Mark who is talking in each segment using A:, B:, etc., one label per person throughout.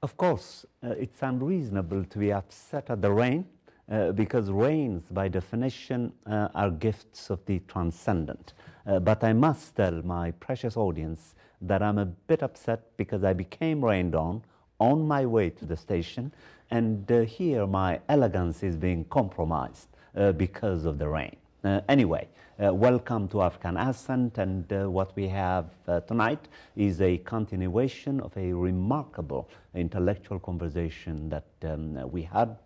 A: Of course, it's unreasonable to be upset at the rain because rains, by definition, are gifts of the transcendent. But I must tell my precious audience that I'm a bit upset because I became rained on my way to the station, and here my elegance is being compromised because of the rain. Anyway, welcome to African Ascent, and what we have tonight is a continuation of a remarkable intellectual conversation that we had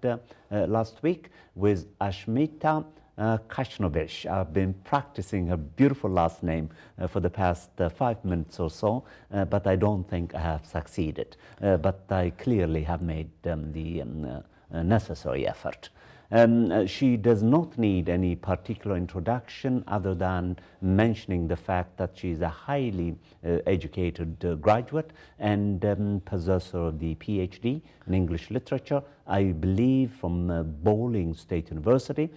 A: last week with Ashmita Khasnabish. I've been practicing her beautiful last name for the past 5 minutes or so, but I don't think I have succeeded. But I clearly have made the necessary effort. She does not need any particular introduction other than mentioning the fact that she is a highly educated graduate and possessor of the PhD in English literature, I believe from Bowling State University.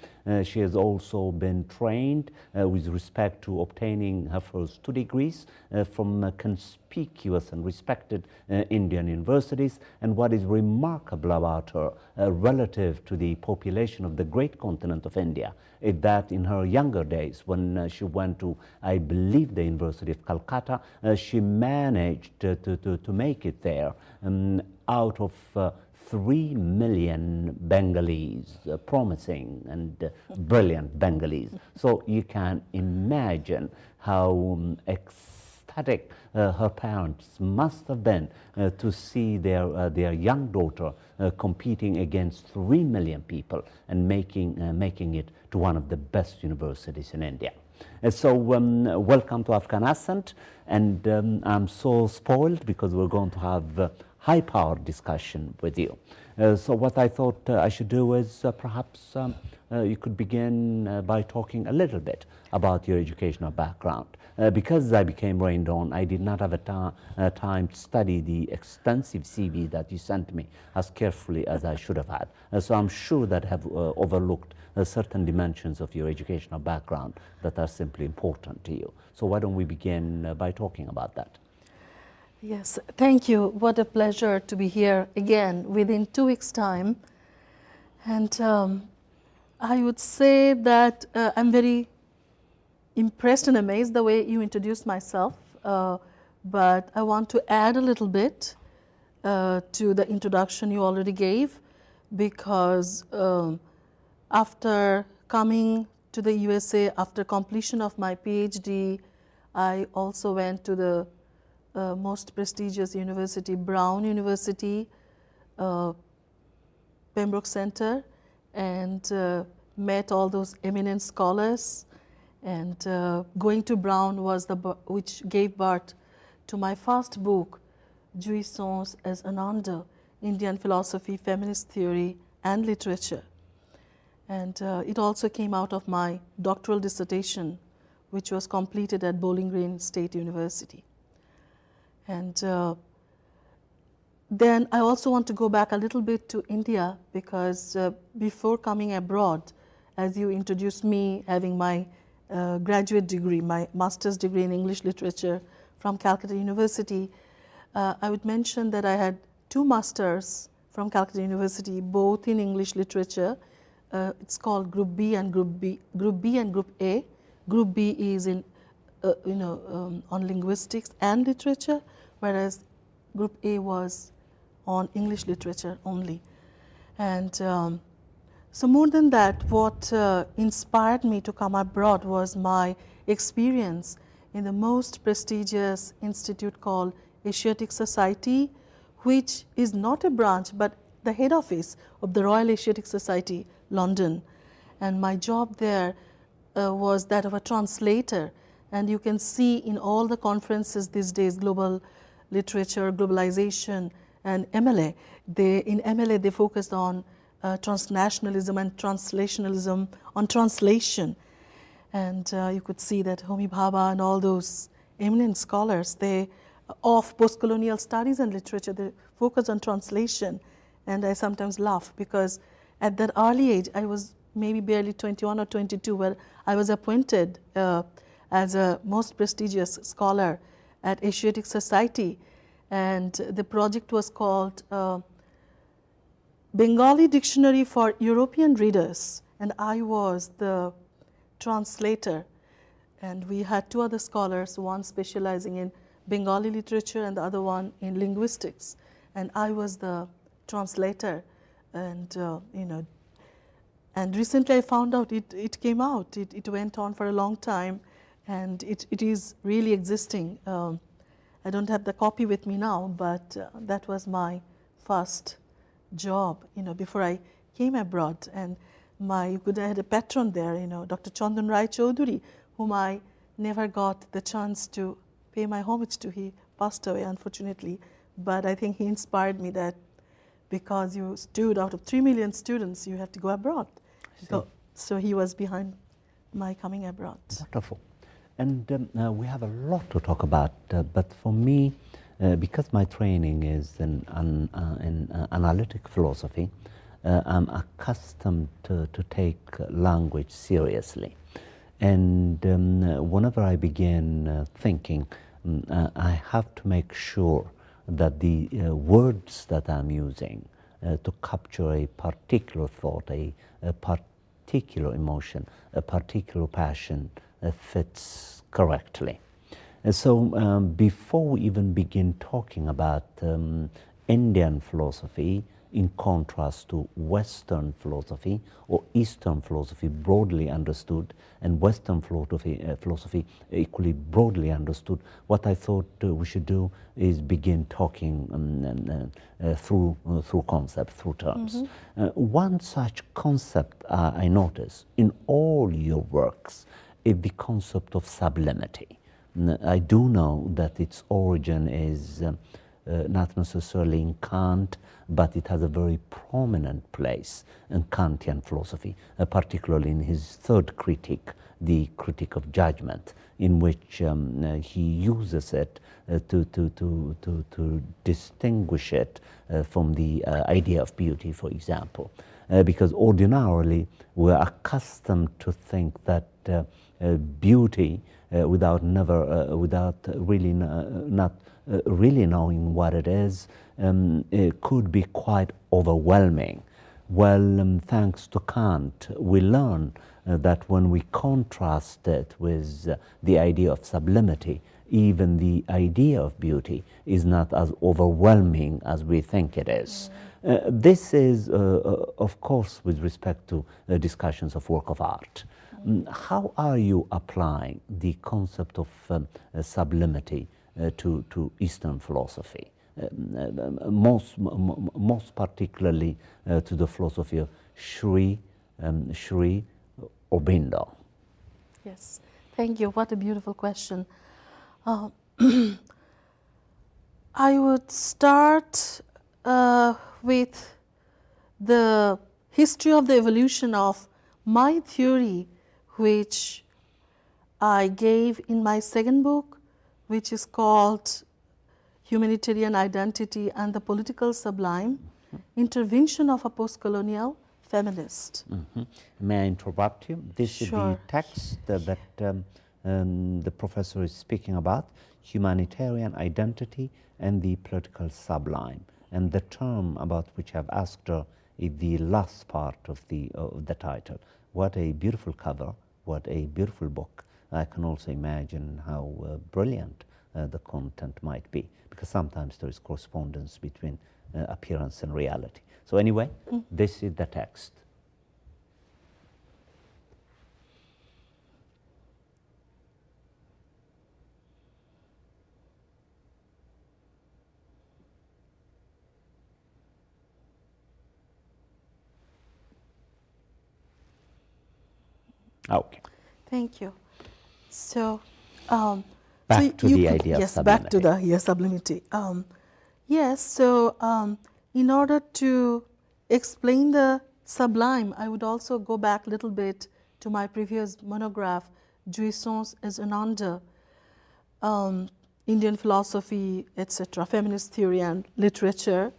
A: She has also been trained with respect to obtaining her first 2 degrees from conspicuous and respected Indian universities. And what is remarkable about her relative to the population of the great continent of India is that in her younger days, when she went to, I believe, the University of Calcutta, she managed to make it there out of 3 million Bengalis, promising and brilliant Bengalis. So you can imagine how ecstatic her parents must have been to see their young daughter competing against 3 million people and making it to one of the best universities in India. So welcome to African Ascent, and I'm so spoiled because we're going to have high-powered discussion with you. So what I thought I should do is perhaps you could begin by talking a little bit about your educational background. Because I became rained on, I did not have a time to study the extensive CV that you sent me as carefully as I should have had. So I'm sure that I have overlooked certain dimensions of your educational background that are simply important to you. So why don't we begin by talking about that?
B: Yes, thank you. What a pleasure to be here again within 2 weeks' time. And I would say that I'm very impressed and amazed the way you introduced myself, but I want to add a little bit to the introduction you already gave, because after coming to the USA, after completion of my PhD, I also went to the most prestigious university, Brown University, Pembroke Center, and met all those eminent scholars. And going to Brown was which gave birth to my first book, Jouissance as Ananda, Indian Philosophy, Feminist Theory, and Literature. And it also came out of my doctoral dissertation, which was completed at Bowling Green State University. And then I also want to go back a little bit to India, because before coming abroad, as you introduced me having my graduate degree, my master's degree in English literature from Calcutta University, I would mention that I had 2 masters from Calcutta University, both in English literature. It's called Group B and Group B, Group B and Group A. Group B is in on linguistics and literature, whereas Group A was on English literature only. And so more than that, what inspired me to come abroad was my experience in the most prestigious institute called Asiatic Society, which is not a branch but the head office of the Royal Asiatic Society, London. And my job there was that of a translator. And you can see in all the conferences these days, global literature, globalization, and MLA. In MLA, they focused on transnationalism and translationalism, on translation. And you could see that Homi Bhabha and all those eminent scholars, they of post-colonial studies and literature, they focus on translation. And I sometimes laugh because at that early age, I was maybe barely 21 or 22, where I was appointed as a most prestigious scholar at Asiatic Society. And the project was called Bengali Dictionary for European Readers. And I was the translator. And we had two other scholars, one specializing in Bengali literature and the other one in linguistics. And I was the translator. And, and recently I found out it came out. It went on for a long time. And it is really existing. I don't have the copy with me now, but that was my first job, before I came abroad. And I had a patron there, Dr. Chandan Rai Chaudhuri, whom I never got the chance to pay my homage to. He passed away, unfortunately. But I think he inspired me that because you stood out of 3 million students, you have to go abroad. So he was behind my coming abroad.
A: Wonderful. And we have a lot to talk about, but for me, because my training is in analytic philosophy, I'm accustomed to take language seriously. And whenever I begin thinking, I have to make sure that the words that I'm using to capture a particular thought, a particular emotion, a particular passion, fits correctly. So before we even begin talking about Indian philosophy in contrast to Western philosophy or Eastern philosophy broadly understood and Western philosophy equally broadly understood, what I thought we should do is begin talking through concepts, through terms. Mm-hmm. One such concept I notice in all your works is the concept of sublimity. I do know that its origin is not necessarily in Kant, but it has a very prominent place in Kantian philosophy, particularly in his third critique, the Critique of Judgment, in which he uses it to distinguish it from the idea of beauty, for example. Because ordinarily we're accustomed to think that beauty without really not really knowing what it is, it could be quite overwhelming. Well, thanks to Kant, we learn that when we contrast it with the idea of sublimity, even the idea of beauty is not as overwhelming as we think it is. This is, of course, with respect to discussions of work of art. How are you applying the concept of sublimity to Eastern philosophy, most particularly to the philosophy of Sri Aurobindo?
B: Yes, thank you. What a beautiful question. I would start with the history of the evolution of my theory, which I gave in my second book, which is called Humanitarian Identity and the Political Sublime, Intervention of a Post-Colonial Feminist.
A: May I interrupt you? This is the text that the professor is speaking about, Humanitarian Identity and the Political Sublime. And the term about which I've asked her is the last part of the title. What a beautiful cover, what a beautiful book. I can also imagine how brilliant the content might be, because sometimes there is correspondence between appearance and reality. So anyway, this is the text. Okay.
B: Thank you. So,
A: Back to the idea of
B: yes,
A: sublimity.
B: back to the sublimity. Yes. So, in order to explain the sublime, I would also go back a little bit to my previous monograph, Jouissance as Ananda, Indian philosophy, etc., feminist theory and literature.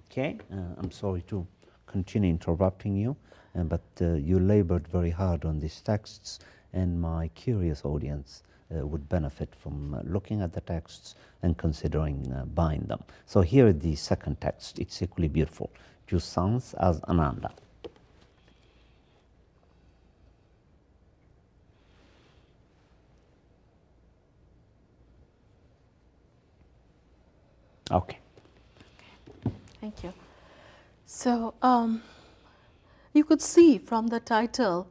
A: Okay, I'm sorry to continue interrupting you, but you labored very hard on these texts, and my curious audience would benefit from looking at the texts and considering buying them. So here is the second text. It's equally beautiful. Jouissance as Ananda. Okay.
B: Thank you. So, you could see from the title,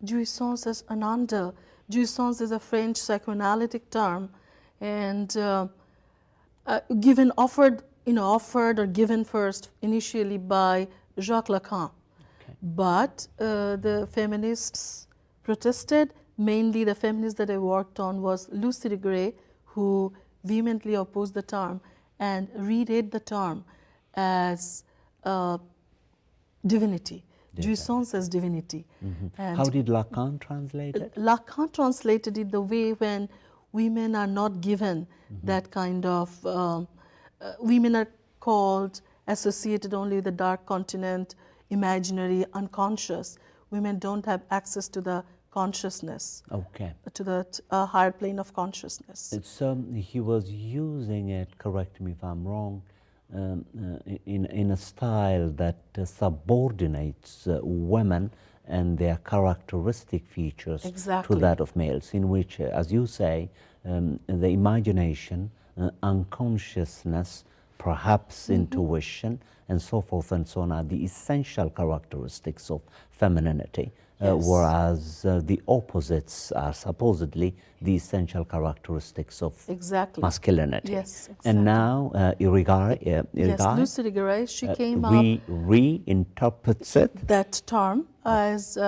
B: Jouissance as Ananda. Jouissance is a French psychoanalytic term, and offered or given first initially by Jacques Lacan.
A: Okay.
B: But the feminists protested. Mainly the feminist that I worked on was Lucy de Grey, who vehemently opposed the term and reread the term as divinity. Jouissance as divinity.
A: Mm-hmm. How did Lacan translate it?
B: Lacan translated it the way when women are not given that kind of, women are called, associated only with the dark continent, imaginary, unconscious. Women don't have access to the consciousness,
A: okay,
B: to the higher plane of consciousness.
A: He was using it, correct me if I'm wrong, in a style that subordinates women and their characteristic features
B: Exactly.
A: to that of males, in which, as you say, the imagination, unconsciousness, perhaps intuition, and so forth and so on are the essential characteristics of femininity.
B: Yes.
A: Whereas the opposites are supposedly the essential characteristics of
B: Exactly.
A: masculinity.
B: Yes, exactly.
A: And now Irigaray,
B: Yes, Lucy de Grey, she came up
A: reinterprets it.
B: that term as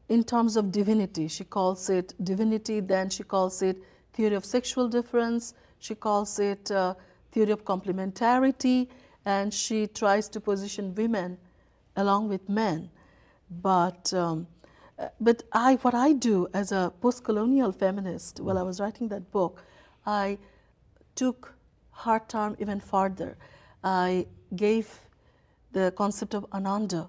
B: in terms of divinity. She calls it divinity, then she calls it theory of sexual difference, she calls it theory of complementarity, and she tries to position women along with men. But what I do as a post-colonial feminist, while I was writing that book, I took her term even further. I gave the concept of Ananda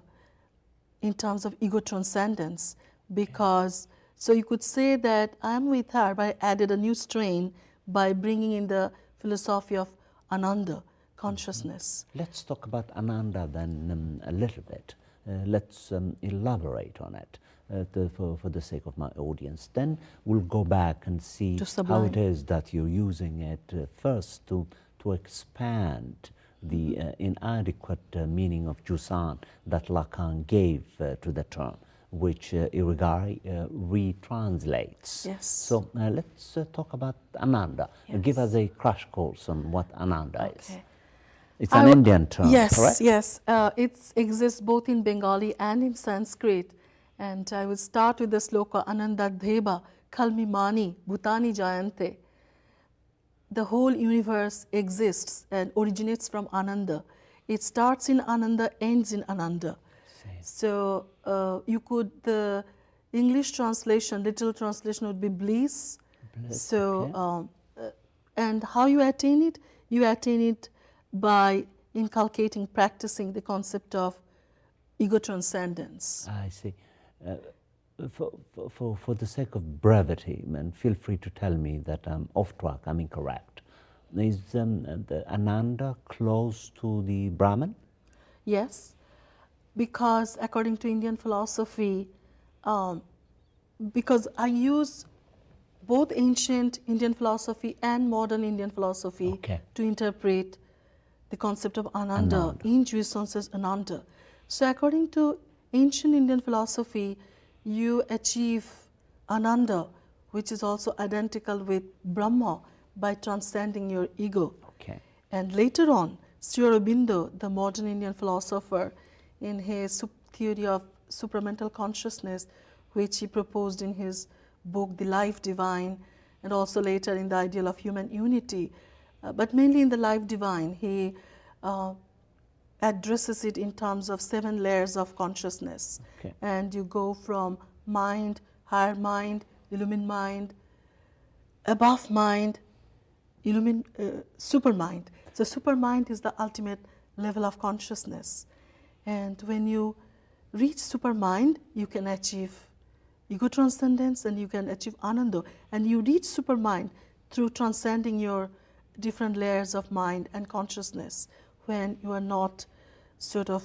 B: in terms of ego transcendence, because, so you could say that I'm with her, but I added a new strain by bringing in the philosophy of Ananda, consciousness.
A: Let's talk about Ananda then a little bit. Let's elaborate on it for the sake of my audience. Then we'll go back and see how it is that you're using it first to expand the inadequate meaning of jouissance that Lacan gave to the term, which Irigaray retranslates.
B: Yes.
A: So let's talk about Ananda.
B: Yes.
A: Give us a crash course on what Ananda is. It's an Indian term,
B: yes,
A: correct?
B: Yes, it exists both in Bengali and in Sanskrit. And I will start with the sloka, Ananda Dheba, Kalmi Mani, Bhutani Jayante. The whole universe exists and originates from Ananda. It starts in Ananda, ends in Ananda. So you could, the English translation, literal translation would be bliss. So,
A: okay.
B: And how you attain it? You attain it by inculcating, practicing the concept of ego transcendence.
A: I see. For the sake of brevity, and feel free to tell me that I'm off track, I'm incorrect. Is the Ananda close to the Brahman?
B: Yes, because according to Indian philosophy, because I use both ancient Indian philosophy and modern Indian philosophy to interpret the concept of Ananda. In jouissance as Ananda. So according to ancient Indian philosophy, you achieve Ananda, which is also identical with Brahma, by transcending your ego.
A: Okay.
B: And later on, Sri Aurobindo, the modern Indian philosopher, in his theory of supramental consciousness, which he proposed in his book, The Life Divine, and also later in the ideal of human unity. But mainly in The Life Divine, he addresses it in terms of 7 layers of consciousness.
A: Okay.
B: And you go from mind, higher mind, illumined mind, above mind, supermind. So supermind is the ultimate level of consciousness. And when you reach supermind, you can achieve ego transcendence and you can achieve ananda. And you reach supermind through transcending your different layers of mind and consciousness, when you are not sort of,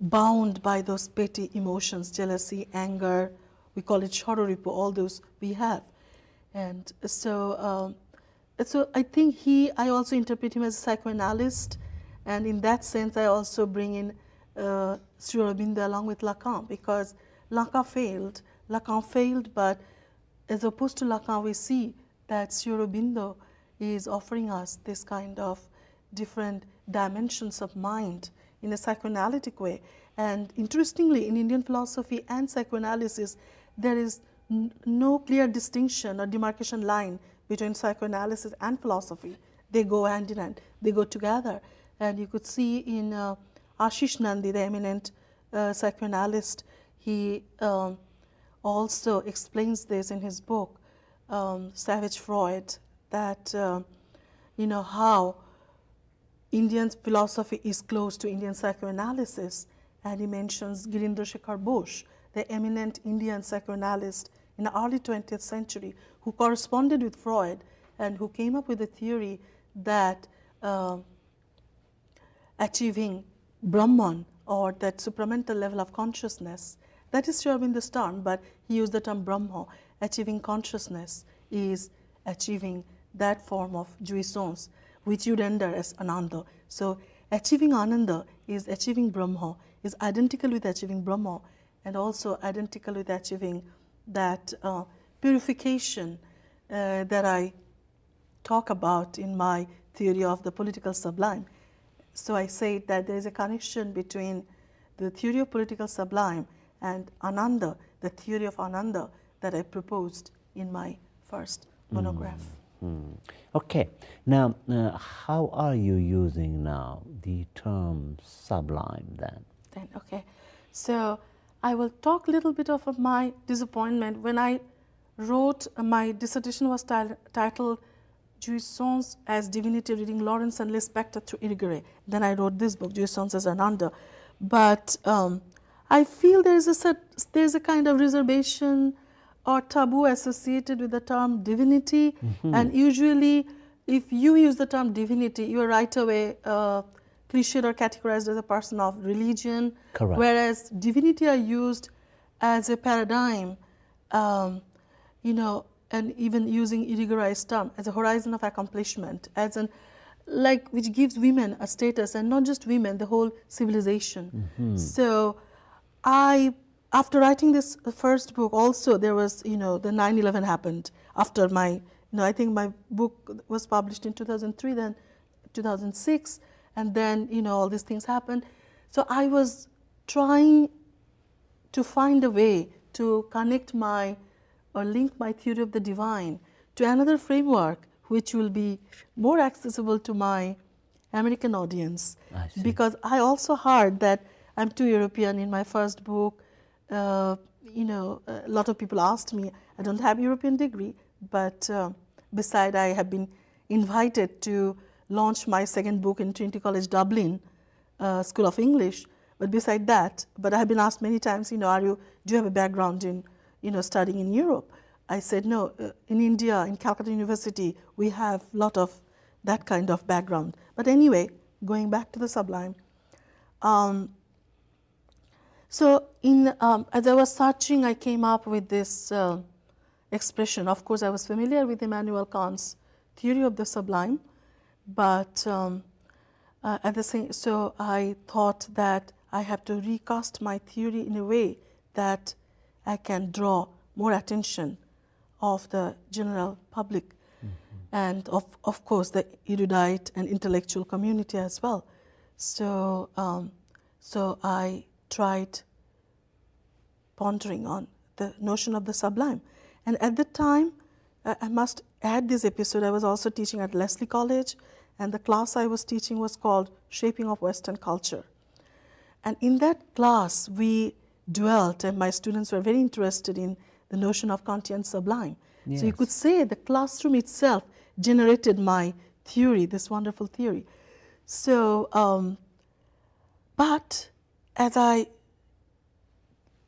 B: bound by those petty emotions, jealousy, anger. We call it shororipo, all those we have. And so I think I also interpret him as a psychoanalyst, and in that sense I also bring in Sri Aurobindo along with Lacan, because Lacan failed, but as opposed to Lacan, we see that Sri Aurobindo is offering us this kind of different dimensions of mind in a psychoanalytic way. And interestingly, in Indian philosophy and psychoanalysis, there is no clear distinction or demarcation line between psychoanalysis and philosophy. They go hand in hand, they go together. And you could see in Ashish Nandi, the eminent psychoanalyst, he also explains this in his book, Savage Freud, that how Indian philosophy is close to Indian psychoanalysis. And he mentions Girindra Shekhar Bose, the eminent Indian psychoanalyst in the early 20th century, who corresponded with Freud and who came up with a theory that achieving Brahman, or that supramental level of consciousness, that is Sri Aurobindo's term, but he used the term Brahma. Achieving consciousness is achieving that form of jouissance, which you render as Ananda. So achieving Ananda is achieving Brahma, is identical with achieving Brahma, and also identical with achieving that purification that I talk about in my theory of the political sublime. So I say that there is a connection between the theory of political sublime and Ananda, the theory of Ananda that I proposed in my first monograph.
A: Okay, now how are you using now the term sublime then?
B: Okay, so I will talk a little bit of my disappointment. When I wrote, my dissertation was titled Jouissance as Divinity, reading Lawrence and Lispector through Irigaray. Then I wrote this book, Jouissance as Ananda. But I feel there's a kind of reservation or taboo associated with the term divinity. And usually, if you use the term divinity, you are right away cliched or categorized as a person of religion.
A: Correct.
B: Whereas divinity are used as a paradigm, and even using Irigaray's term as a horizon of accomplishment, as an which gives women a status, and not just women, the whole civilization. So after writing this first book, also there was, the 9/11 happened after my, I think my book was published in 2003, then 2006, and then, all these things happened. So I was trying to find a way to connect or link my theory of the divine to another framework which will be more accessible to my American audience.
A: I see.
B: Because I also heard that I'm too European in my first book. A lot of people asked me, I don't have a European degree, but beside I have been invited to launch my second book in Trinity College Dublin School of English. But beside that, I have been asked many times, do you have a background in, studying in Europe? I said, no, in India, in Calcutta University, we have a lot of that kind of background. But anyway, going back to the sublime. So as I was searching, I came up with this expression. Of course, I was familiar with Immanuel Kant's theory of the sublime, but so I thought that I have to recast my theory in a way that I can draw more attention of the general public and of course the erudite and intellectual community as well. So I tried pondering on the notion of the sublime. And at the time, I must add this episode, I was also teaching at Lesley College, and the class I was teaching was called Shaping of Western Culture. And in that class, we dwelt, and my students were very interested in the notion of Kantian sublime.
A: Yes.
B: So you could say the classroom itself generated my theory, this wonderful theory. So, but as I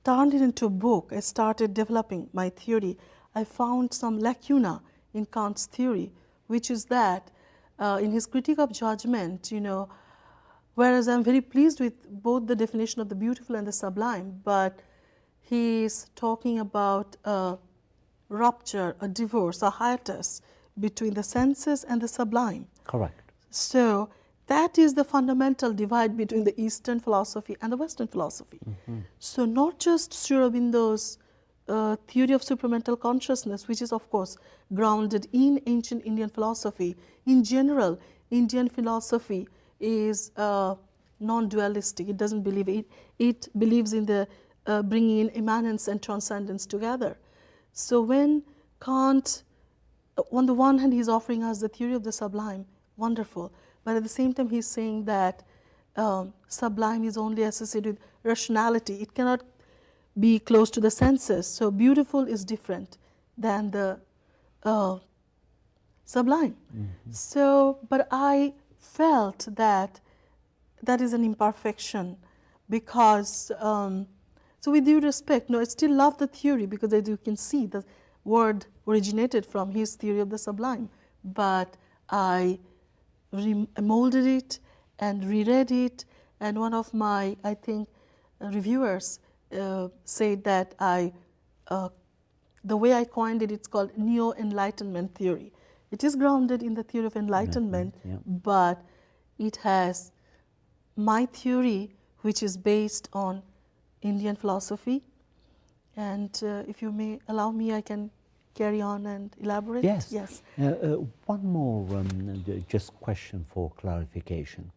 B: turned it into a book, I started developing my theory. I found some lacuna in Kant's theory, which is that in his critique of judgment, whereas I'm very pleased with both the definition of the beautiful and the sublime, but he's talking about a rupture, a divorce, a hiatus between the senses and the sublime.
A: Correct.
B: So that is the fundamental divide between the Eastern philosophy and the Western philosophy. Mm-hmm. So not just Sri Aurobindo's theory of supramental consciousness, which is of course grounded in ancient Indian philosophy. In general, Indian philosophy is non-dualistic. It doesn't believe it. It believes in the bringing in immanence and transcendence together. So when Kant, on the one hand, he's offering us the theory of the sublime, wonderful, but at the same time he's saying that sublime is only associated with rationality. It cannot be close to the senses. So beautiful is different than the sublime. Mm-hmm. So, but I felt that that is an imperfection because, so with due respect, I still love the theory because as you can see, the word originated from his theory of the sublime, but I molded it and reread it, and one of my, I think, reviewers said that the way I coined it, it's called Neo-Enlightenment Theory. It is grounded in the theory of enlightenment, but it has my theory, which is based on Indian philosophy. And if you may allow me, I can carry on and elaborate.
A: Yes. One more just question for clarification.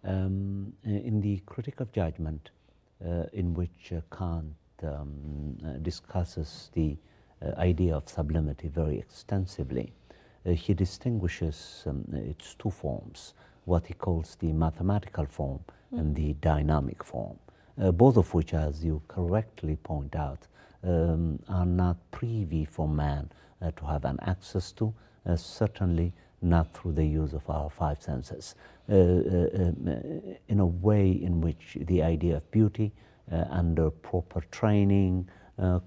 A: In the Critique of Judgment, in which Kant discusses the idea of sublimity very extensively, he distinguishes its two forms, what he calls the mathematical form and the dynamic form, both of which, as you correctly point out, are not privy for man to have an access to, certainly not through the use of our five senses, in a way in which the idea of beauty under proper training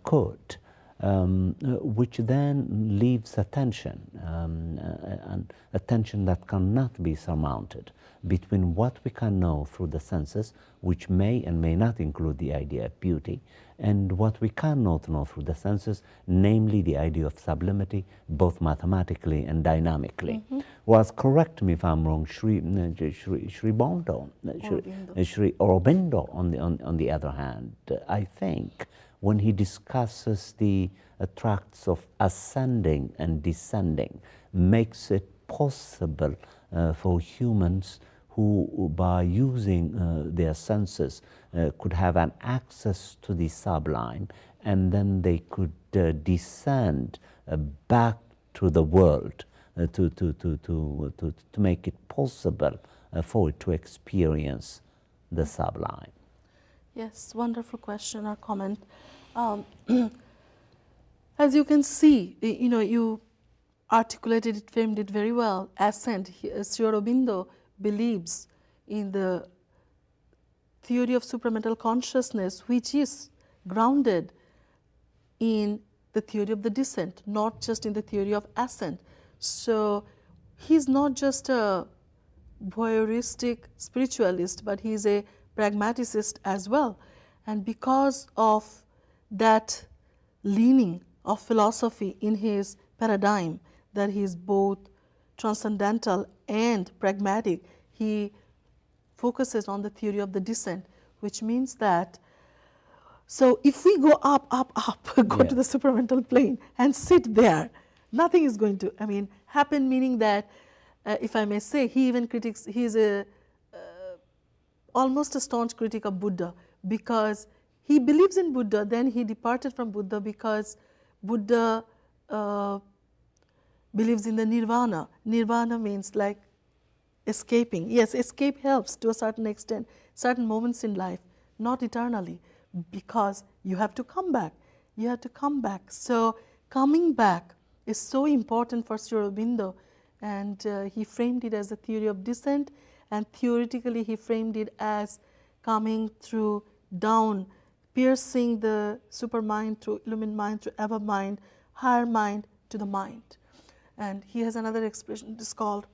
A: could, which then leaves a tension, and a tension that cannot be surmounted between what we can know through the senses, which may and may not include the idea of beauty, and what we cannot know through the senses, namely the idea of sublimity, both mathematically and dynamically. Mm-hmm. Was, correct me if I'm wrong, Sri Aurobindo, on the other hand, I think, when he discusses the tracts of ascending and descending, makes it possible for humans who, by using their senses, could have an access to the sublime, and then they could descend back to the world to make it possible for it to experience the sublime.
B: Yes, wonderful question or comment. As you can see, you articulated it, framed it very well. Ascent, Sri Aurobindo believes in the theory of supramental consciousness, which is grounded in the theory of the descent, not just in the theory of ascent. So he's not just a voyeuristic spiritualist, but he's a pragmaticist as well. And because of that leaning of philosophy in his paradigm, that he is both transcendental and pragmatic, he focuses on the theory of the descent, which means that, so if we go up, go to the supramental plane and sit there, nothing is going to, happen, meaning that, if I may say, he even critiques, he is almost a staunch critic of Buddha, because he believes in Buddha, then he departed from Buddha because Buddha believes in the nirvana. Nirvana means like escaping. Yes, escape helps to a certain extent, certain moments in life, not eternally, because you have to come back. You have to come back. So coming back is so important for Sri Aurobindo, and he framed it as a theory of descent, and theoretically he framed it as coming through down, piercing the supermind through illumined mind, through ever mind, higher mind to the mind. And he has another expression, it is called,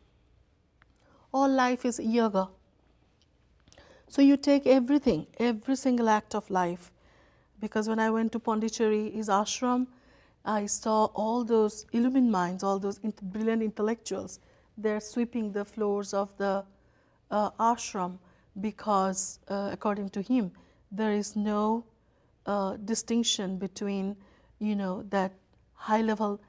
B: all life is yoga. So you take everything, every single act of life, because when I went to Pondicherry, his ashram, I saw all those illumined minds, all those brilliant intellectuals. They're sweeping the floors of the ashram because, according to him, there is no distinction between, that high-level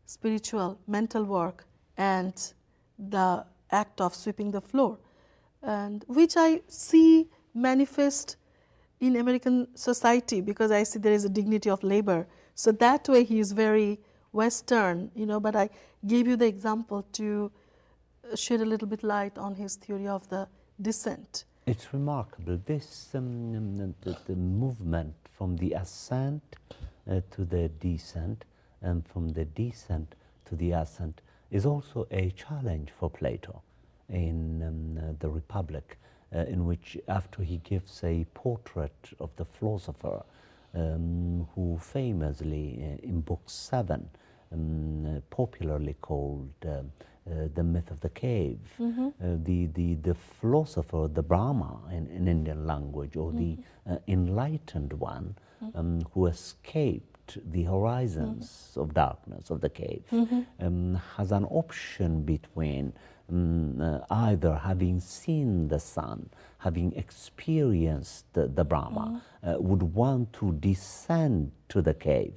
B: spiritual, mental work and the act of sweeping the floor, and which I see manifest in American society, because I see there is a dignity of labor. So that way he is very Western, but I gave you the example to shed a little bit light on his theory of the descent.
A: It's remarkable, this the movement from the ascent to the descent, and from the descent to the ascent, is also a challenge for Plato in the Republic, in which after he gives a portrait of the philosopher who famously in book 7, popularly called the myth of the cave, the philosopher, the Brahma in Indian language, or the enlightened one, who escaped the horizons of darkness of the cave, has an option between either having seen the sun, having experienced the Brahma, would want to descend to the cave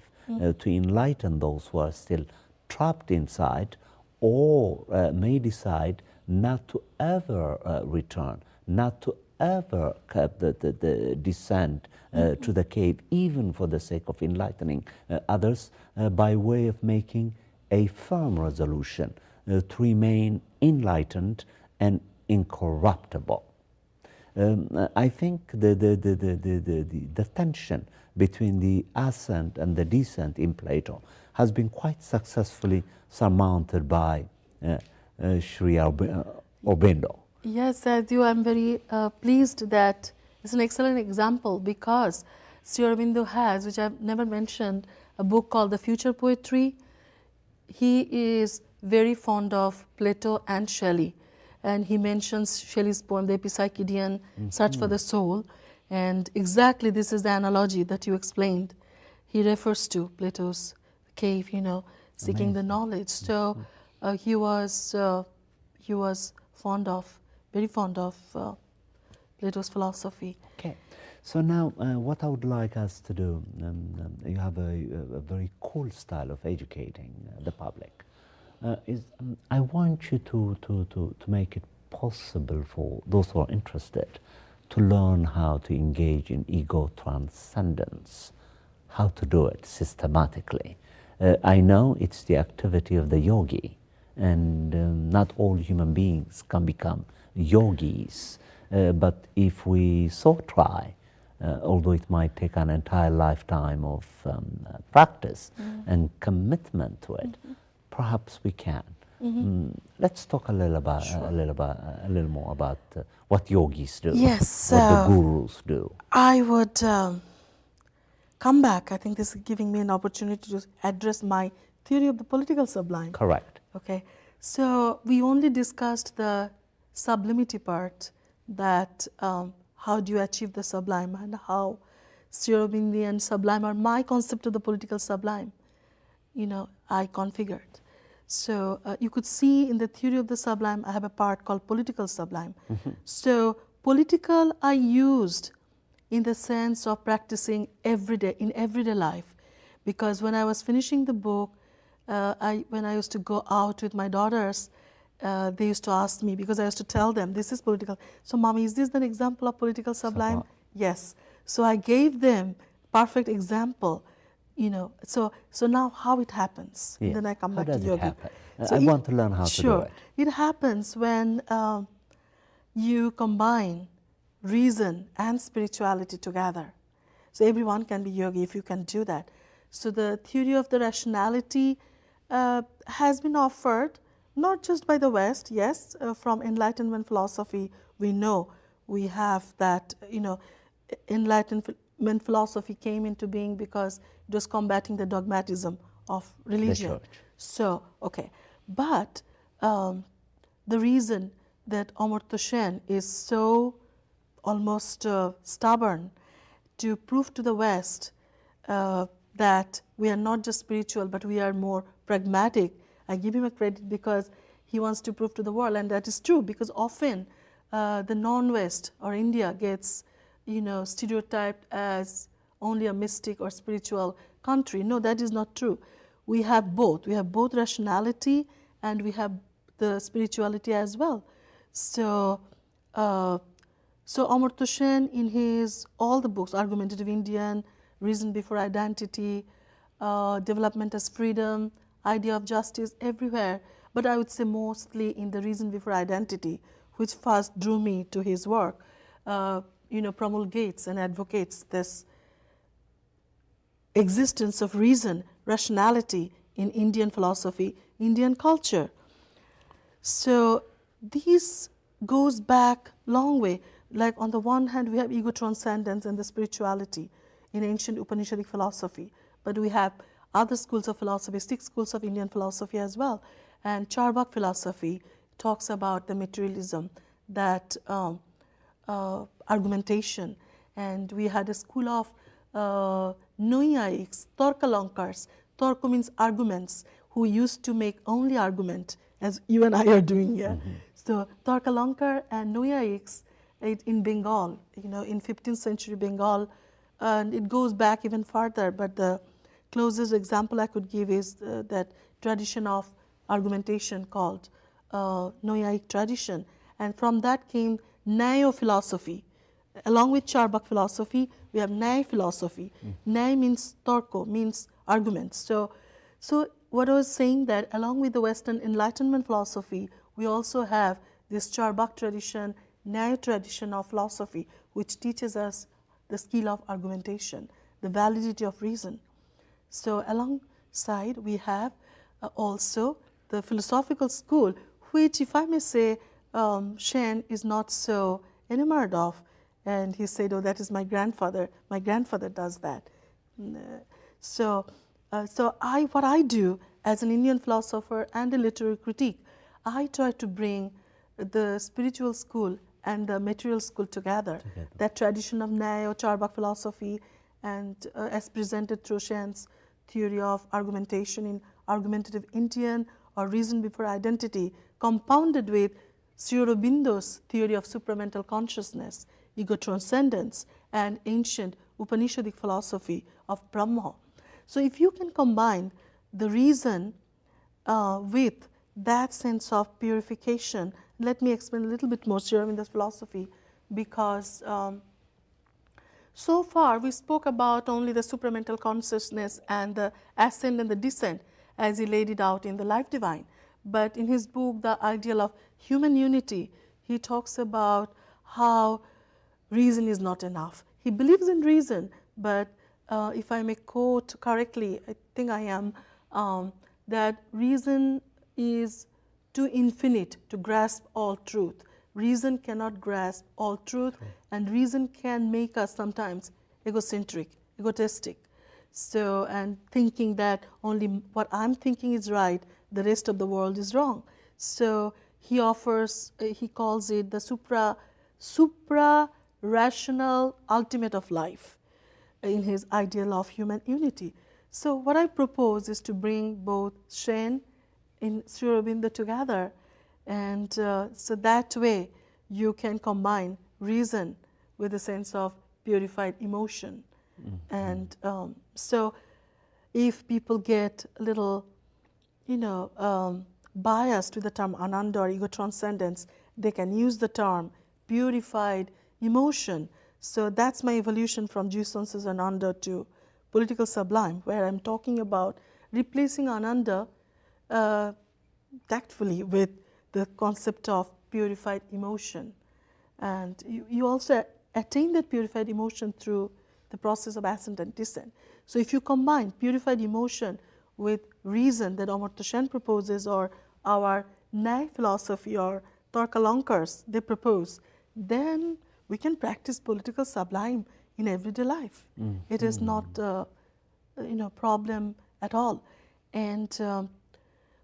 A: to enlighten those who are still trapped inside, or may decide not to ever return, not to ever the descend to the cave, even for the sake of enlightening others, by way of making a firm resolution to remain enlightened and incorruptible. I think the tension between the ascent and the descent in Plato has been quite successfully surmounted by Sri Aurobindo.
B: Yes, as you, I'm very pleased that it's an excellent example, because Sri Aurobindo has, which I've never mentioned, a book called The Future Poetry. He is very fond of Plato and Shelley, and he mentions Shelley's poem, The Epipsychidion, Search for the Soul, and exactly this is the analogy that you explained. He refers to Plato's cave, seeking the knowledge. So he was very fond of Plato's philosophy.
A: Okay, so now what I would like us to do, you have a very cool style of educating the public, is I want you to make it possible for those who are interested to learn how to engage in ego transcendence, how to do it systematically. I know it's the activity of the yogi, and not all human beings can become yogis, but if we so try, although it might take an entire lifetime of practice and commitment to it, perhaps we can. Let's talk a little more about what yogis do,
B: yes,
A: what the gurus do.
B: I would come back. I think this is giving me an opportunity to address my theory of the political sublime.
A: Correct.
B: Okay, so we only discussed the sublimity part, that how do you achieve the sublime, and how Sri Aurobindian sublime, or my concept of the political sublime, I configured. So you could see in the theory of the sublime, I have a part called political sublime. So political I used in the sense of practicing every day, in everyday life, because when I was finishing the book, when I used to go out with my daughters, they used to ask me, because I used to tell them, this is political. So, Mommy, is this an example of political sublime? Yes. So I gave them perfect example, So now how it happens?
A: Yes.
B: Then I come
A: How
B: back to
A: does it
B: yogi.
A: happen?
B: So
A: I want to learn how to do it.
B: It happens when you combine reason and spirituality together. So everyone can be yogi if you can do that. So the theory of the rationality has been offered not just by the West. Yes, from Enlightenment philosophy we know we have that, Enlightenment philosophy came into being because it was combating the dogmatism of religion.
A: The church.
B: So, okay. But the reason that Amartya Sen is so almost stubborn to prove to the West that we are not just spiritual but we are more pragmatic, I give him a credit because he wants to prove to the world, and that is true because often the non-West or India gets stereotyped as only a mystic or spiritual country. No, that is not true. We have both. We have both rationality and we have the spirituality as well. So, Amartya Sen in his all the books, Argumentative Indian, Reason Before Identity, Development as Freedom, Idea of Justice, everywhere, but I would say mostly in the Reason Before Identity, which first drew me to his work, promulgates and advocates this existence of reason, rationality in Indian philosophy, Indian culture. So this goes back long way. Like on the one hand, we have ego transcendence and the spirituality in ancient Upanishadic philosophy, but we have other schools of philosophy, 6 schools of Indian philosophy as well. And Charvak philosophy talks about the materialism, that argumentation. And we had a school of Noyaiks, Tarkalankars. Tarka means arguments, who used to make only argument, as you and I are doing here. So Tarkalankar and Noyaiks in Bengal, in 15th century Bengal, and it goes back even further, but the closest example I could give is that tradition of argumentation called Noyaik tradition, and from that came Nyaya philosophy. Along with Charvak philosophy, we have Nyaya philosophy. Nyaya means Tarko, means arguments. So what I was saying, that along with the Western Enlightenment philosophy, we also have this Charvak tradition, Nyaya tradition of philosophy, which teaches us the skill of argumentation, the validity of reason. So alongside we have also the philosophical school, which, if I may say, Sen is not so enamored of. And he said, oh, that is my grandfather. My grandfather does that. So what I do as an Indian philosopher and a literary critique, I try to bring the spiritual school and the material school together. That tradition of Nyaya or Charvak philosophy, and as presented through Sen's theory of argumentation in Argumentative Indian or Reason Before Identity, compounded with Sri Aurobindo's theory of supramental consciousness, ego transcendence, and ancient Upanishadic philosophy of Brahma. So if you can combine the reason with that sense of purification, let me explain a little bit more Sri Aurobindo's philosophy, because so far we spoke about only the supramental consciousness and the ascent and the descent as he laid it out in the Life Divine. But in his book, The Ideal of Human Unity, he talks about how reason is not enough. He believes in reason, but if I may quote correctly, I think I am, that reason is too infinite to grasp all truth. Reason cannot grasp all truth, and reason can make us sometimes egocentric, egotistic. So, and thinking that only what I'm thinking is right, the rest of the world is wrong. So he offers, he calls it the supra-rational ultimate of life in his ideal of human unity. So what I propose is to bring both Sen and Sri Aurobindo together, and so that way you can combine reason with a sense of purified emotion. And so if people get a little, biased with the term Ananda or ego transcendence, they can use the term purified emotion. So that's my evolution from jouissance ananda to political sublime, where I'm talking about replacing ananda tactfully with the concept of purified emotion. And you also attain that purified emotion through the process of ascent and descent. So if you combine purified emotion with reason that Amartya Sen proposes, or our Nyaya philosophy or Tarkalankars they propose, then we can practice political sublime in everyday life. It is not a problem at all. And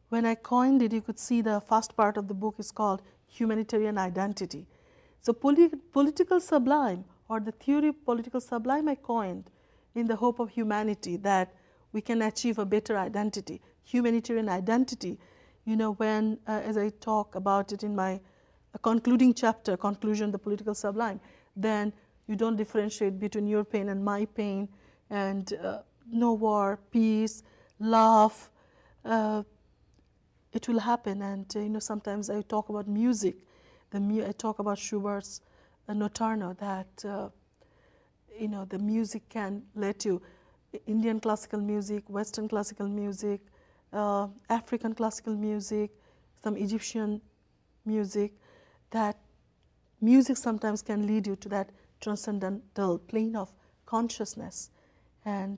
B: when I coined it, you could see the first part of the book is called Humanitarian Identity. So political sublime, or the theory of political sublime, I coined in the hope of humanity, that we can achieve a better identity. Humanitarian identity, when, as I talk about it in my concluding chapter, conclusion, the political sublime, then you don't differentiate between your pain and my pain, and no war, peace, love, it will happen. And sometimes I talk about music. I talk about Schubert's Notturno, that the music can let you, Indian classical music, Western classical music, African classical music, some Egyptian music, that music sometimes can lead you to that transcendental plane of consciousness. And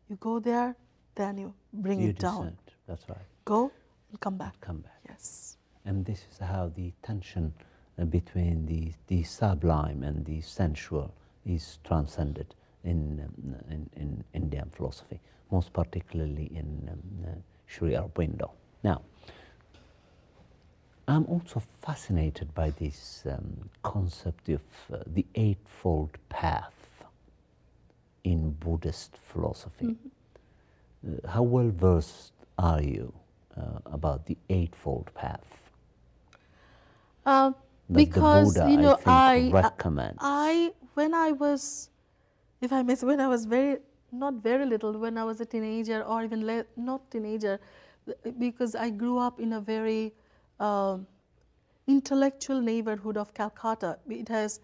B: you go there, then you bring it down.
A: That's right.
B: Go and come back.
A: Come back.
B: Yes.
A: And this is how the tension between the sublime and the sensual is transcended in Indian philosophy, most particularly in Sri Aurobindo. Now, I'm also fascinated by this concept of the Eightfold Path in Buddhist philosophy. How well versed are you about the Eightfold Path?
B: Because
A: the Buddha, I think, recommends.
B: When I was, if I may say, when I was not very little, when I was a teenager, or even not teenager, because I grew up in a very intellectual neighborhood of Calcutta. It has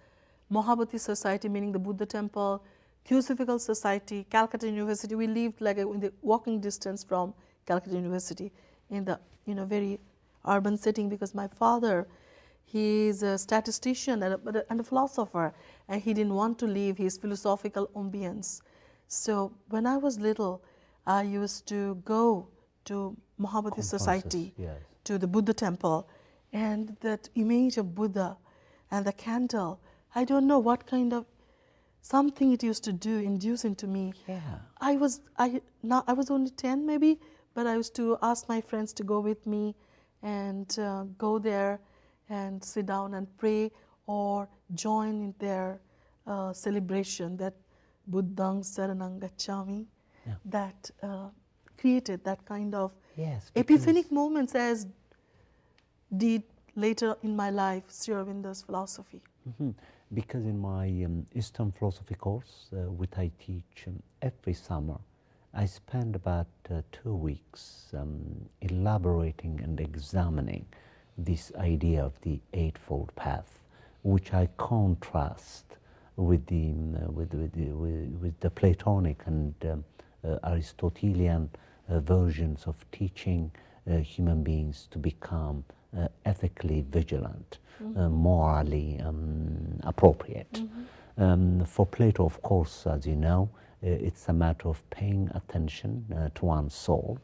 B: Mahabodhi Society, meaning the Buddha temple, Theosophical Society, Calcutta University. We lived like in the walking distance from Calcutta University, in the very urban setting, because my father, he is a statistician and a philosopher, and he didn't want to leave his philosophical ambience. So when I was little, I used to go to Mahabodhi Society,
A: yes,
B: to the Buddha temple, and that image of Buddha and the candle, I don't know what kind of something it used to do, induce into me.
A: Yeah.
B: I was only 10 maybe, but I used to ask my friends to go with me and go there and sit down and pray, or join in their celebration, that Buddhang Saranang Gacchami, that created that kind of epiphanic moments, as did later in my life Sri Aurobindo's philosophy.
A: Because in my Eastern philosophy course, which I teach every summer, I spend about 2 weeks elaborating and examining this idea of the Eightfold Path, which I contrast with the Platonic and Aristotelian versions of teaching human beings to become ethically vigilant, morally appropriate. For Plato, of course, as you know, it's a matter of paying attention to one's soul,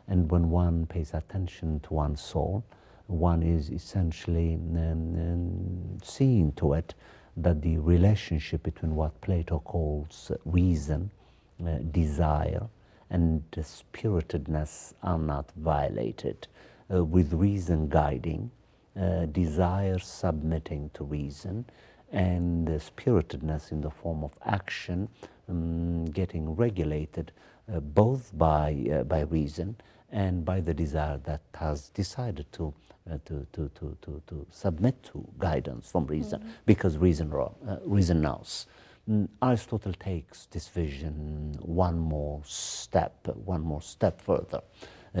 A: and when one pays attention to one's soul, one is essentially seeing to it that the relationship between what Plato calls reason, desire, and spiritedness are not violated, with reason guiding, desire submitting to reason, and spiritedness in the form of action getting regulated both by reason and by the desire that has decided to submit to guidance from reason, because reason knows. Aristotle takes this vision one more step further.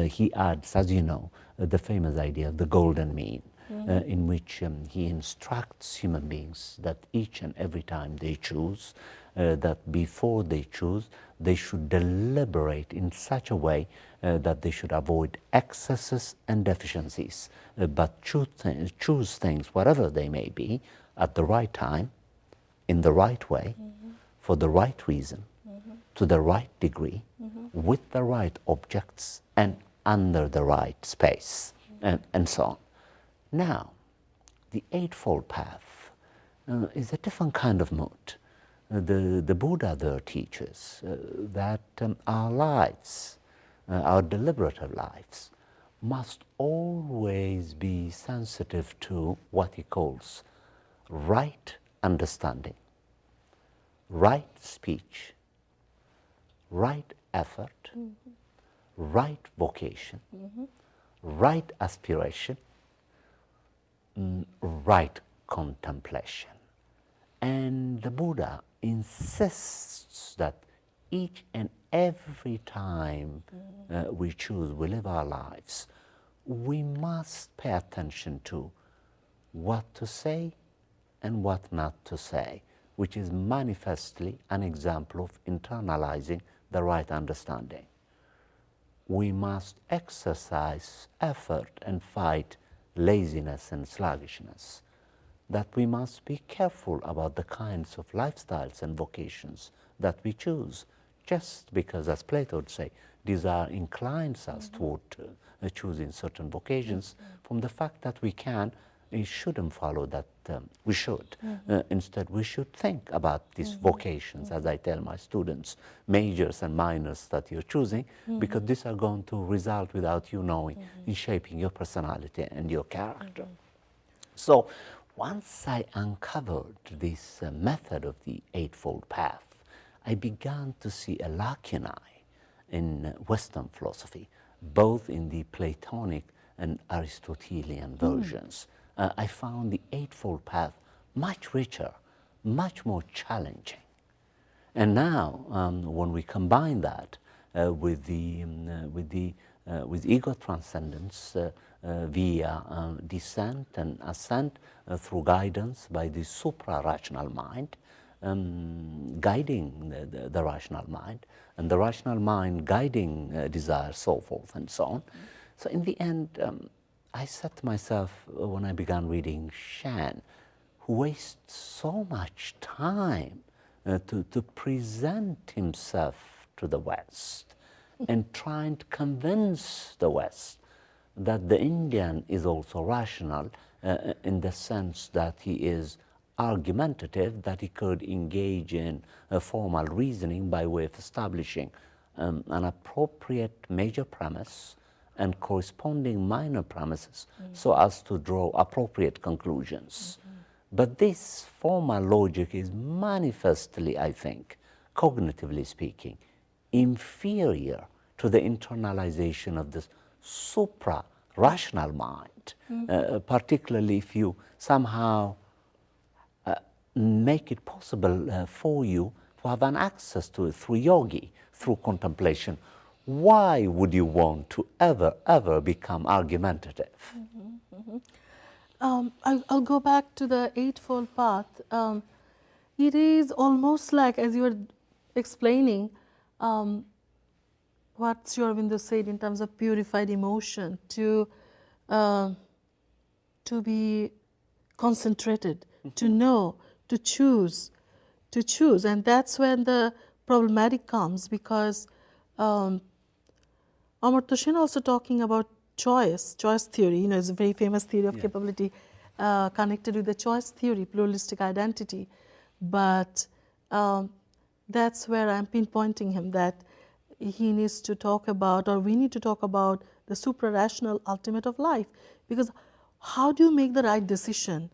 A: He adds, as you know, the famous idea of the golden mean. in which he instructs human beings that each and every time they choose, that before they choose, they should deliberate in such a way that they should avoid excesses and deficiencies, but choose things, whatever they may be, at the right time, in the right way, for the right reason, to the right degree, with the right objects, and under the right space, and so on. Now, the Eightfold Path is a different kind of mood. The Buddha there teaches that our lives, our deliberative lives, must always be sensitive to what he calls right understanding, right speech, right effort, right vocation, right aspiration, right contemplation. And the Buddha insists that each and every time we choose, we live our lives, we must pay attention to what to say and what not to say, which is manifestly an example of internalizing the right understanding. We must exercise effort and fight laziness and sluggishness, that we must be careful about the kinds of lifestyles and vocations that we choose, just because, as Plato would say, desire inclines us toward choosing certain vocations, from the fact that we shouldn't follow that we should. Instead, we should think about these vocations, as I tell my students, majors and minors that you're choosing, because these are going to result, without you knowing, in shaping your personality and your character. So once I uncovered this method of the Eightfold Path, I began to see a lacunae in Western philosophy, both in the Platonic and Aristotelian versions. I found the Eightfold Path much richer, much more challenging. And now, when we combine that with Ego Transcendence via descent and ascent through guidance by the supra-rational mind, guiding the rational mind, and the rational mind guiding desire, so forth and so on. So in the end, I said to myself when I began reading Shan, who wastes so much time to present himself to the West and trying to convince the West that the Indian is also rational in the sense that he is argumentative, that he could engage in formal reasoning by way of establishing an appropriate major premise and corresponding minor premises so as to draw appropriate conclusions. But this formal logic is manifestly, I think, cognitively speaking, inferior to the internalization of this supra-rational mind, particularly if you somehow make it possible for you to have an access to it through yogi, through contemplation. Why would you want to ever become argumentative?
B: I'll go back to the Eightfold Path. It is almost like, as you were explaining, what Sri Aurobindo said in terms of purified emotion, to be concentrated, to know, to choose, and that's when the problematic comes, because Amartya Sen also talking about choice theory, is a very famous theory of capability connected with the choice theory, pluralistic identity. But that's where I'm pinpointing him, that he needs to talk about, or we need to talk about, the supra-rational ultimate of life. Because how do you make the right decision?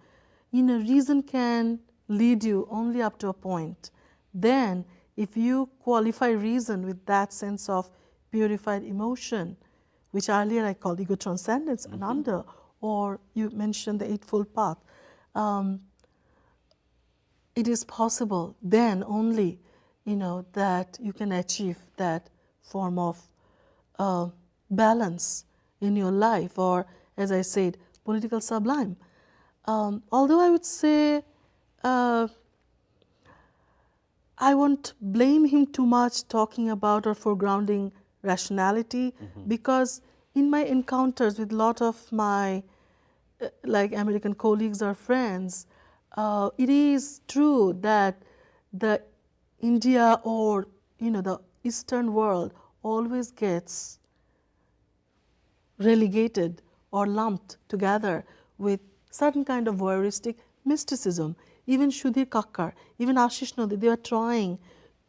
B: Reason can lead you only up to a point. Then, if you qualify reason with that sense of purified emotion, which earlier I called Ego Transcendence, Ananda, or you mentioned the Eightfold Path, it is possible then only, that you can achieve that form of balance in your life, or, as I said, political sublime. Although I would say I won't blame him too much talking about or foregrounding rationality, because in my encounters with a lot of my like American colleagues or friends, it is true that the India or the Eastern world always gets relegated or lumped together with certain kind of voyeuristic mysticism. Even Sudhir Kakkar, even Ashish Nodi, they are trying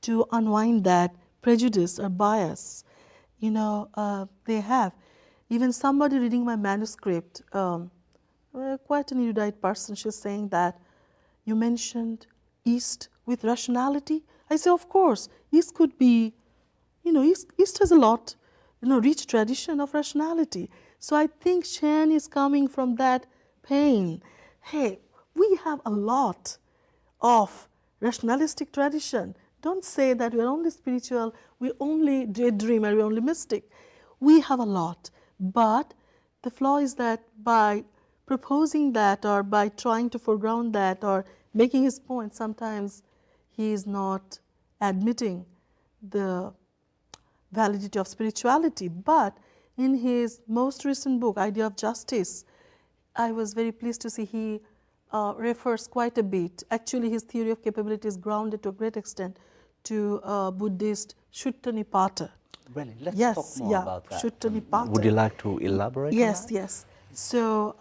B: to unwind that prejudice or bias. They have. Even somebody reading my manuscript, quite an erudite person, she's saying that you mentioned East with rationality. I say, of course, East could be, East has a lot, rich tradition of rationality. So I think Shen is coming from that pain. Hey, we have a lot of rationalistic tradition. Don't say that we're only spiritual, we're only daydreamer, we're only mystic. We have a lot. But the flaw is that by proposing that or by trying to foreground that or making his point, sometimes he is not admitting the validity of spirituality. But in his most recent book, Idea of Justice, I was very pleased to see he refers quite a bit. Actually, his theory of capability is grounded to a great extent to Buddhist Sutta Nipata.
A: Really? Let's talk more about that.
B: Sutta Nipata.
A: Would you like to elaborate on that?
B: Yes. So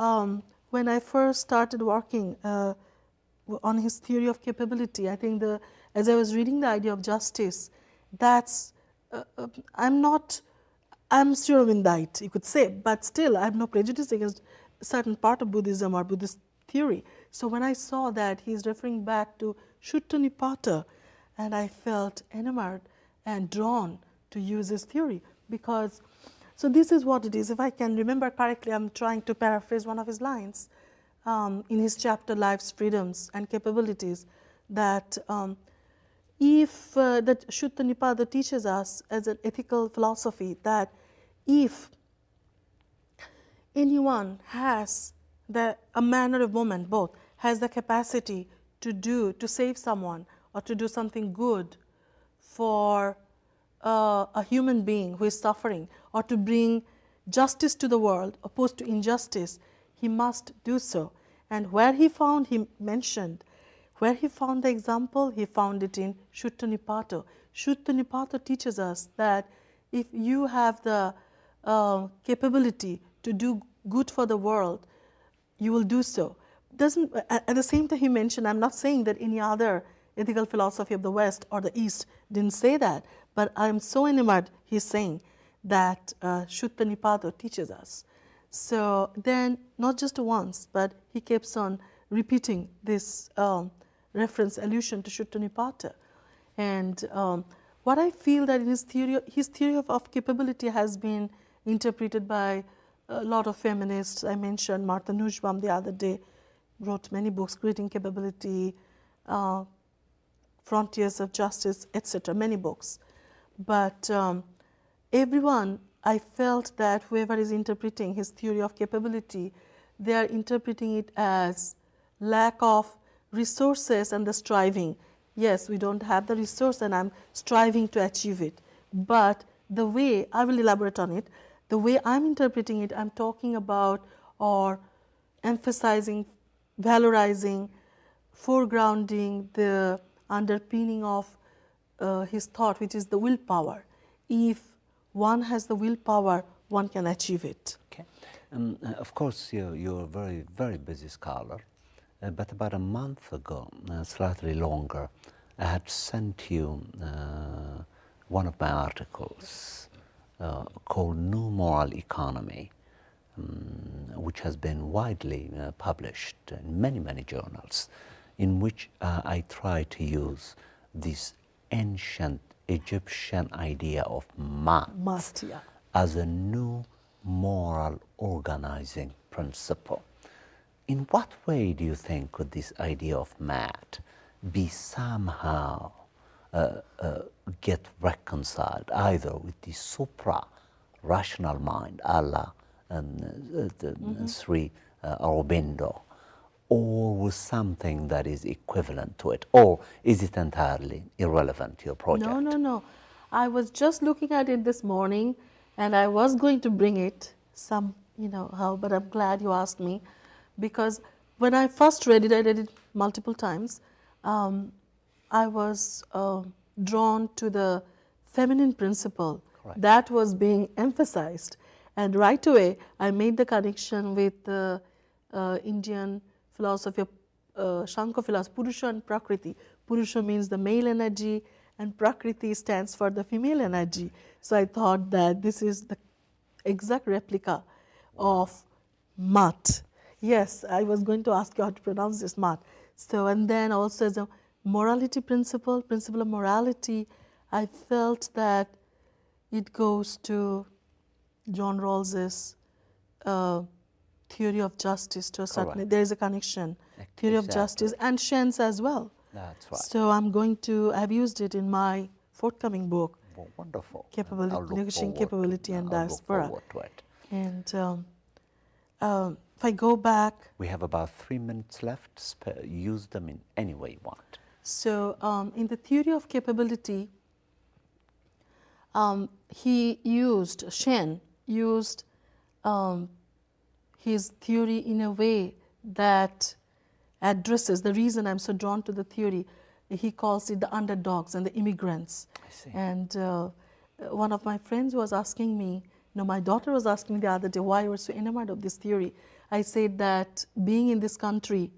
B: when I first started working on his theory of capability, I think as I was reading the Idea of Justice, that's I'm Sriravindite, you could say, but still I have no prejudice against a certain part of Buddhism or Buddhist theory. So when I saw that he's referring back to Sutta Nipata, and I felt enamored and drawn to use his theory, because so this is what it is. If I can remember correctly, I'm trying to paraphrase one of his lines in his chapter Life's Freedoms and Capabilities, that that Sutta Nipata teaches us as an ethical philosophy that if anyone has a man or a woman, both, has the capacity to save someone or to do something good for a human being who is suffering, or to bring justice to the world opposed to injustice, he must do so. And where he mentioned the example, he found it in Sutta Nipata. Sutta Nipata teaches us that if you have the capability to do good for the world, you will do so. At the same time he mentioned, I'm not saying that any other ethical philosophy of the West or the East didn't say that, but I'm so enamored, he's saying, that Sutta Nipata teaches us. So then, not just once, but he keeps on repeating this reference, allusion to Sutta Nipata. And what I feel that in his theory of capability has been interpreted by a lot of feminists. I mentioned Martha Nussbaum the other day, wrote many books, Creating Capability, Frontiers of Justice, etc., many books. But everyone, I felt that whoever is interpreting his theory of capability, they are interpreting it as lack of resources and the striving. Yes, we don't have the resource and I'm striving to achieve it. But the way, I will elaborate on it, the way I'm interpreting it, I'm talking about or emphasizing, valorizing, foregrounding the underpinning of his thought, which is the willpower. If one has the willpower, one can achieve it.
A: Okay. Of course, you're a very, very busy scholar, but about a month ago, slightly longer, I had sent you one of my articles called New Moral Economy, which has been widely published in many, many journals, in which I try to use this ancient Egyptian idea of Mat
B: Yeah.
A: as a new moral organizing principle. In what way do you think could this idea of Mat be somehow get reconciled either with the supra-rational mind, Allah, and the three Aurobindo, or with something that is equivalent to it? Or is it entirely irrelevant to your project?
B: No, no, no. I was just looking at it this morning, and I was going to bring it but I'm glad you asked me, because when I first read it, I read it multiple times. I was drawn to the feminine principle.
A: Correct.
B: That was being emphasized, and right away I made the connection with the Indian philosophy of Shankar philosophy, Purusha and Prakriti. Purusha means the male energy, and Prakriti stands for the female energy. So I thought that this is the exact replica of Mat. Yes, I was going to ask you how to pronounce this, Mat. So, and then also as a morality principle of morality, I felt that it goes to John Rawls's theory of justice to a certain. There is a connection, theory of justice, and Shen's as well.
A: That's right.
B: So I've used it in my forthcoming book.
A: Well, wonderful.
B: Negotiating capability and diaspora.
A: Look forward to it.
B: And if I go back,
A: we have about 3 minutes left. Use them in any way you want.
B: So in the theory of capability, Shen used his theory in a way that addresses the reason I'm so drawn to the theory. He calls it the underdogs and the immigrants.
A: I see.
B: And one of my friends was asking me, my daughter was asking me the other day why you were so enamored of this theory. I said that being in this country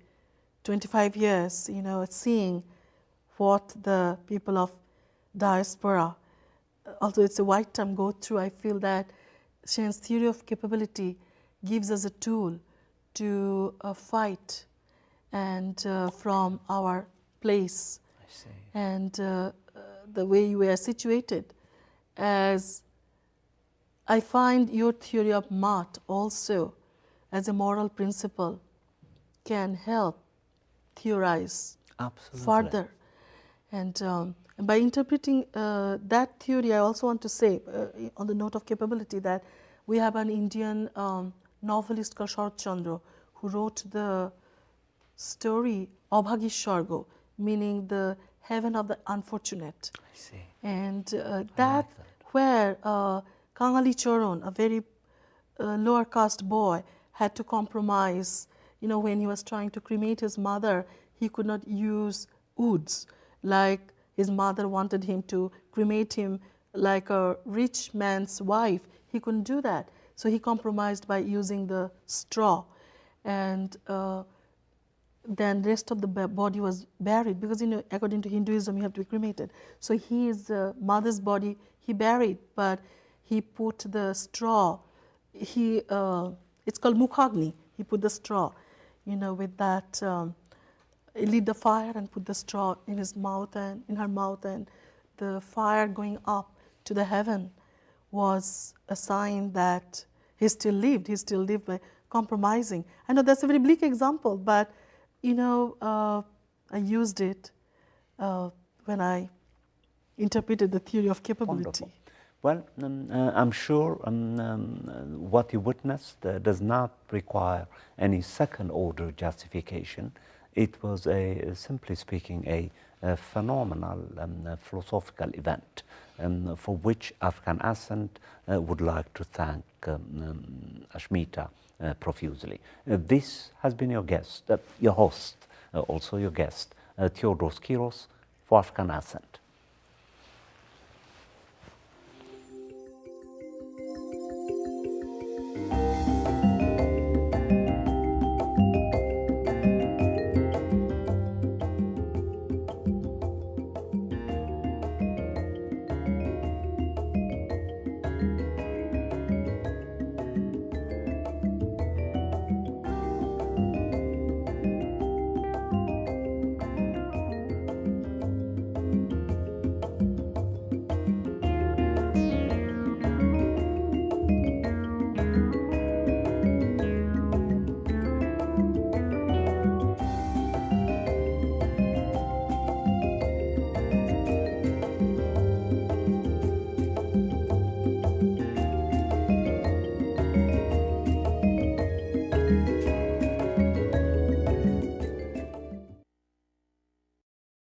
B: 25 years, seeing what the people of diaspora, although it's a white term, go through, I feel that Shen's theory of capability gives us a tool to fight and from our place.
A: I see.
B: And the way we are situated. As I find your theory of Mat also as a moral principle can help theorize further. And by interpreting that theory, I also want to say, on the note of capability, that we have an Indian novelist called Sharat Chandra who wrote the story Abhagi Shargo, meaning the heaven of the unfortunate.
A: I see.
B: And where Kangali Charan, a very lower caste boy, had to compromise. When he was trying to cremate his mother, he could not use woods. Like his mother wanted him to cremate him like a rich man's wife. He couldn't do that. So he compromised by using the straw. And then the rest of the body was buried, because according to Hinduism you have to be cremated. So his mother's body he buried, but he put the straw. It's called Mukhagni. He put the straw, with that. He lit the fire and put the straw in his mouth and in her mouth, and the fire going up to the heaven was a sign that he still lived. He still lived by compromising. I know that's a very bleak example, but I used it when I interpreted the theory of capability.
A: Wonderful. Well, I'm sure what you witnessed does not require any second-order justification. It was simply speaking, a phenomenal philosophical event for which African Ascent would like to thank Ashmita profusely. This has been your guest, your host, also your guest, Teodros Kiros for African Ascent.